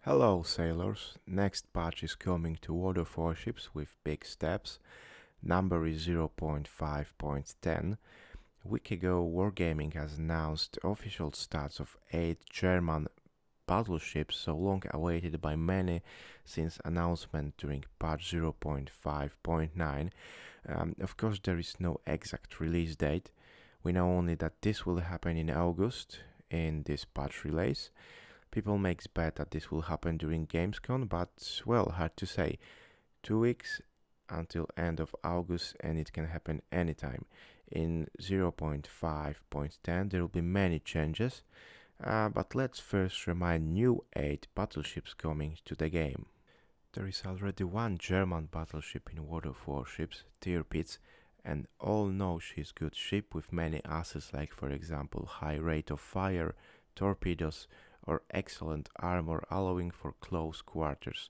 Hello sailors, next patch is coming to World of Warships with big steps. Number is 0.5.10. A week ago Wargaming has announced official stats of 8 German battleships so long awaited by many since announcement during patch 0.5.9. Of course there is no exact release date. We know only that this will happen in August in this patch release. People makes bet that this will happen during Gamescom, but well, hard to say. 2 weeks until end of August and it can happen anytime. In 0.5.10 there will be many changes, but let's first remind new 8 battleships coming to the game. There is already one German battleship in World of Warships, Tirpitz, and all know she's good ship with many assets like for example high rate of fire, torpedoes, or excellent armor allowing for close quarters.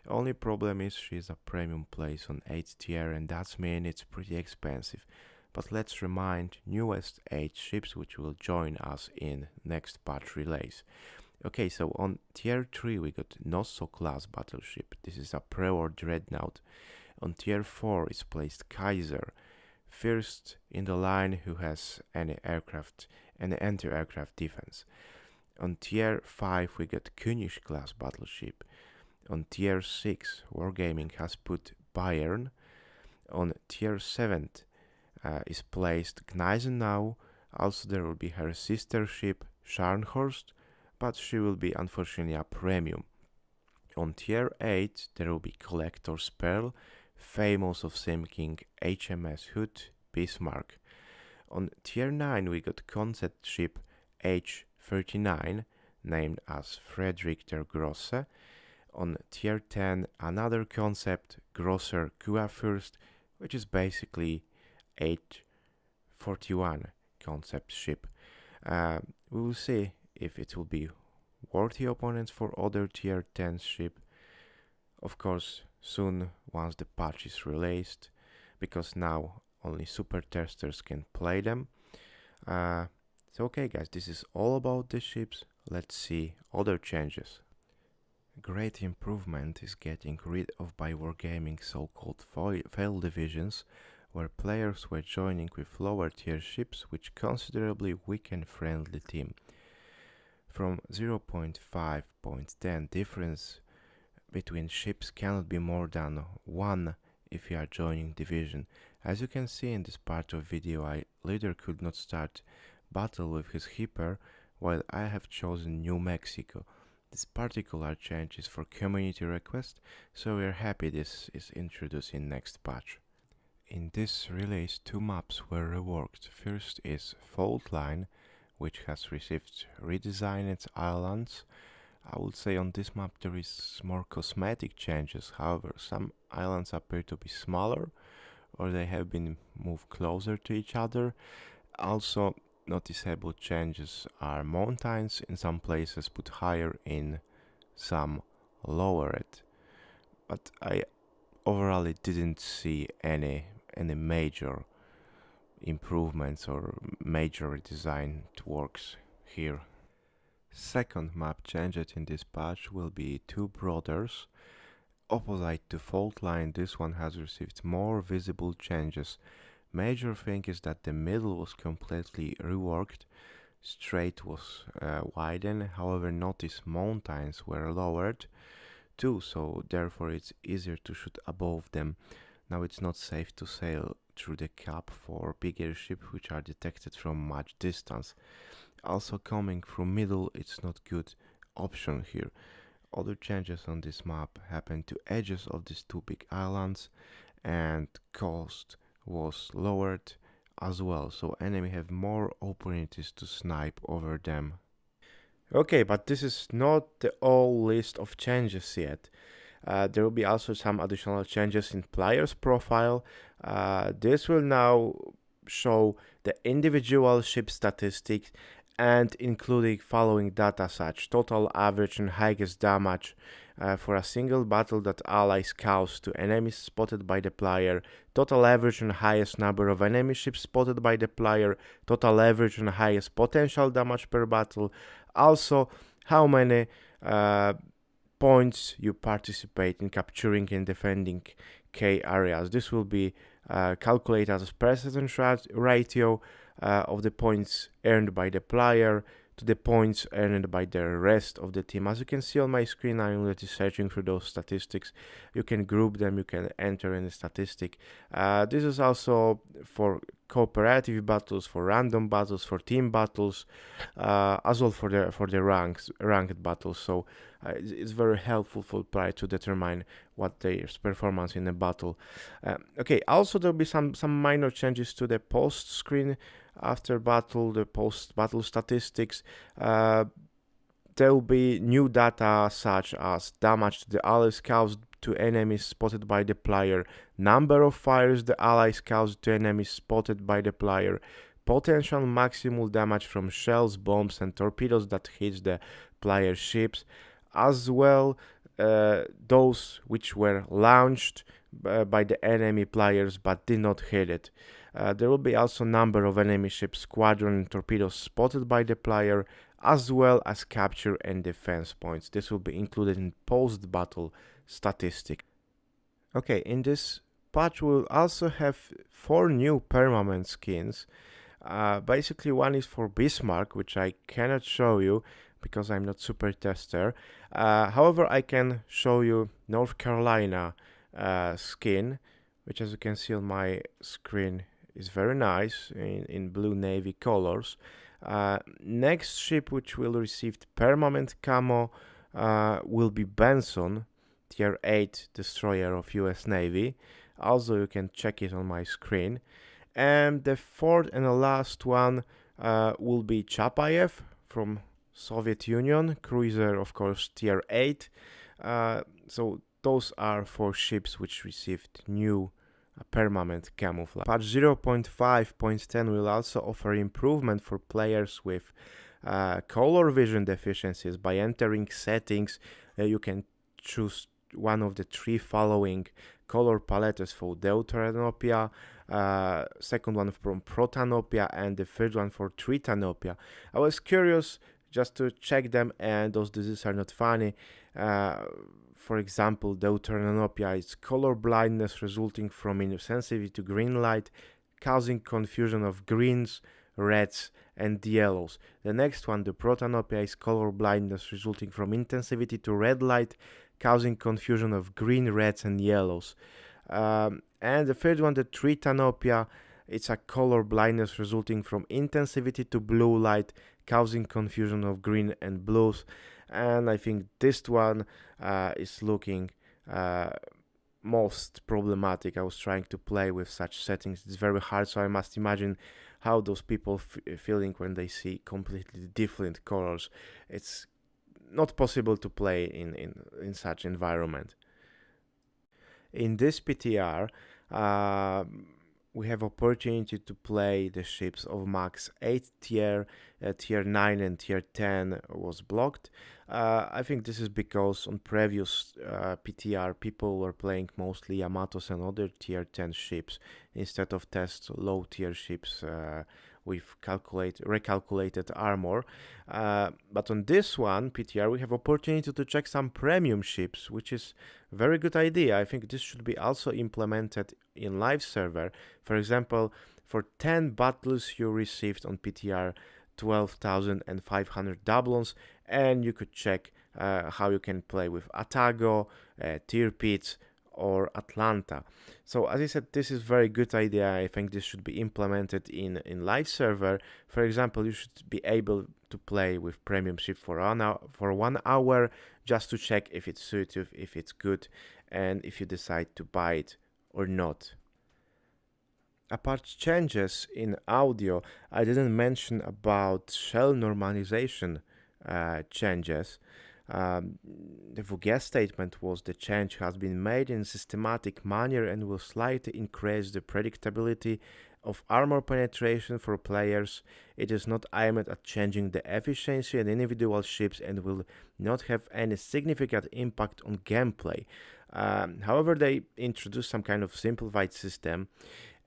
Only problem is she's a premium place on 8th tier and that means it's pretty expensive. But let's remind newest 8 ships which will join us in next patch release. Okay, so on tier 3 we got Nosso class battleship. This is a pre-war dreadnought. On tier 4 is placed Kaiser, first in the line who has any aircraft and anti-aircraft defense. On tier 5 we got König class battleship. On tier 6 Wargaming has put Bayern. On tier 7 is placed Gneisenau. Also there will be her sister ship Scharnhorst, but she will be unfortunately a premium. On tier 8 there will be Collector's Pearl, famous of same king HMS Hood, Bismarck. On tier 9 we got concept ship H39, named as Friedrich der Grosse. On tier 10 another concept Grosser Kurfürst, which is basically H41 concept ship. We will see if it will be worthy opponents for other tier 10 ship. Of course, soon once the patch is released, because now only super testers can play them. So okay guys, this is all about the ships. Let's see other changes. Great improvement is getting rid of by Wargaming so-called fail divisions, where players were joining with lower tier ships which considerably weaken friendly team. From 0.5.10 difference between ships cannot be more than 1 if you are joining division. As you can see in this part of video, our leader could not start battle with his Hipper while I have chosen New Mexico. This particular change is for community request, so we are happy this is introduced in next patch. In this release 2 maps were reworked. First is Fault Line, which has received redesigned islands. I would say on this map there is more cosmetic changes, however some islands appear to be smaller or they have been moved closer to each other. Also noticeable changes are mountains in some places put higher, in some lowered. But I overall didn't see any major improvements or major redesigned works here. Second map changed in this patch will be Two Brothers. Opposite to Fault Line, this one has received more visible changes. Major thing is that the middle was completely reworked, strait was widened, however notice mountains were lowered too, so therefore it's easier to shoot above them. Now it's not safe to sail through the cap for bigger ships which are detected from much distance. Also coming from middle it's not good option here. Other changes on this map happen to edges of these 2 big islands, and cost was lowered as well, so enemy have more opportunities to snipe over them. Okay, but this is not the whole list of changes yet. There will be also some additional changes in player's profile. This will now show the individual ship statistics and including following data such total average and highest damage for a single battle that allies cause to enemies spotted by the player, total average and highest number of enemy ships spotted by the player, total average and highest potential damage per battle, also how many points you participate in capturing and defending key areas. This will be calculated as a percentage ratio of the points earned by the player to the points earned by the rest of the team. As you can see on my screen, I'm already searching through those statistics. You can group them, you can enter any statistic. This is also for cooperative battles, for random battles, for team battles, as well for the ranked battles. So it's very helpful for player to determine what their performance in a battle. Okay, also there'll be some minor changes to the post screen after battle, the post battle statistics. There will be new data such as damage to the allies caused to enemies spotted by the player, number of fires the allies caused to enemies spotted by the player, potential maximal damage from shells, bombs and torpedoes that hit the player ships, as well those which were launched by the enemy players but did not hit it. There will be also number of enemy ships, squadron and torpedoes spotted by the player, as well as capture and defense points. This will be included in post-battle statistic. Okay, in this patch we'll also have 4 new permanent skins. Basically one is for Bismarck, which I cannot show you because I'm not super tester. However, I can show you North Carolina skin, which as you can see on my screen is very nice in blue navy colors. Next ship which will receive permanent camo will be Benson, tier 8 destroyer of US Navy. Also you can check it on my screen. And the fourth and the last one will be Chapayev from Soviet Union, cruiser of course tier 8. So those are 4 ships which received new permanent camouflage. Patch 0.5.10 will also offer improvement for players with color vision deficiencies. By entering settings, you can choose one of the 3 following color palettes for deuteranopia, second one from protanopia, and the third one for tritanopia. I was curious just to check them, and those diseases are not funny. For example, deuteranopia is color blindness resulting from insensitivity to green light, causing confusion of greens, reds, and yellows. The next one, the protanopia, is color blindness resulting from intensivity to red light, causing confusion of green, reds, and yellows. And the third one, the tritanopia, it's a color blindness resulting from intensivity to blue light, causing confusion of green and blues. And I think this one is looking most problematic. I was trying to play with such settings. It's very hard, so I must imagine how those people feeling when they see completely different colors. It's not possible to play in such environment. In this PTR, we have opportunity to play the ships of max 8 tier, tier 9 and tier 10 was blocked. I think this is because on previous PTR people were playing mostly Yamatos and other tier 10 ships instead of test low tier ships with recalculated armor. But on this one PTR we have opportunity to check some premium ships, which is a very good idea. I think this should be also implemented in live server. For example, for 10 battles you received on PTR 12,500 doublons, and you could check how you can play with Atago, Tirpitz or Atlanta. So as I said, this is very good idea. I think this should be implemented in live server. For example, you should be able to play with premium ship for 1 hour just to check if it's suited, if it's good, and if you decide to buy it or not. Apart changes in audio, I didn't mention about shell normalization changes. The VGS statement was the change has been made in a systematic manner and will slightly increase the predictability of armor penetration for players. It is not aimed at changing the efficiency of individual ships and will not have any significant impact on gameplay. However, they introduced some kind of simplified system,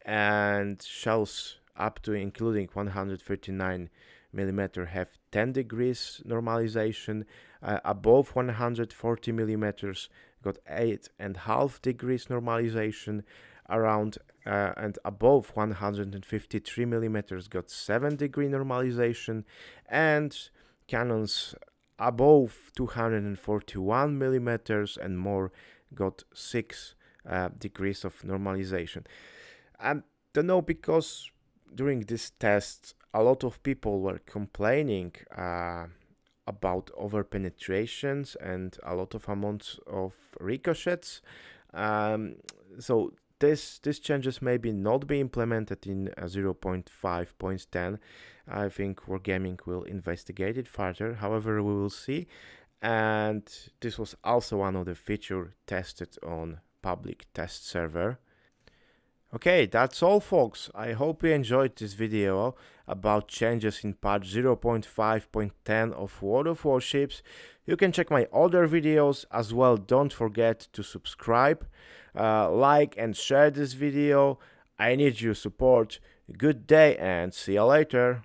and shells up to including 139mm have 10 degrees normalization, above 140 millimeters got 8.5 degrees normalization, around and above 153 millimeters got 7-degree normalization, and cannons above 241 millimeters and more got 6 degrees of normalization. I don't know, because during this test a lot of people were complaining about over penetrations and a lot of amounts of ricochets. So these changes maybe not be implemented in 0.5.10. I think Wargaming will investigate it further. However, we will see. And this was also one of the features tested on public test server. Okay, that's all, folks. I hope you enjoyed this video about changes in patch 0.5.10 of World of Warships. You can check my other videos as well. Don't forget to subscribe, like and share this video. I need your support. Good day and see you later.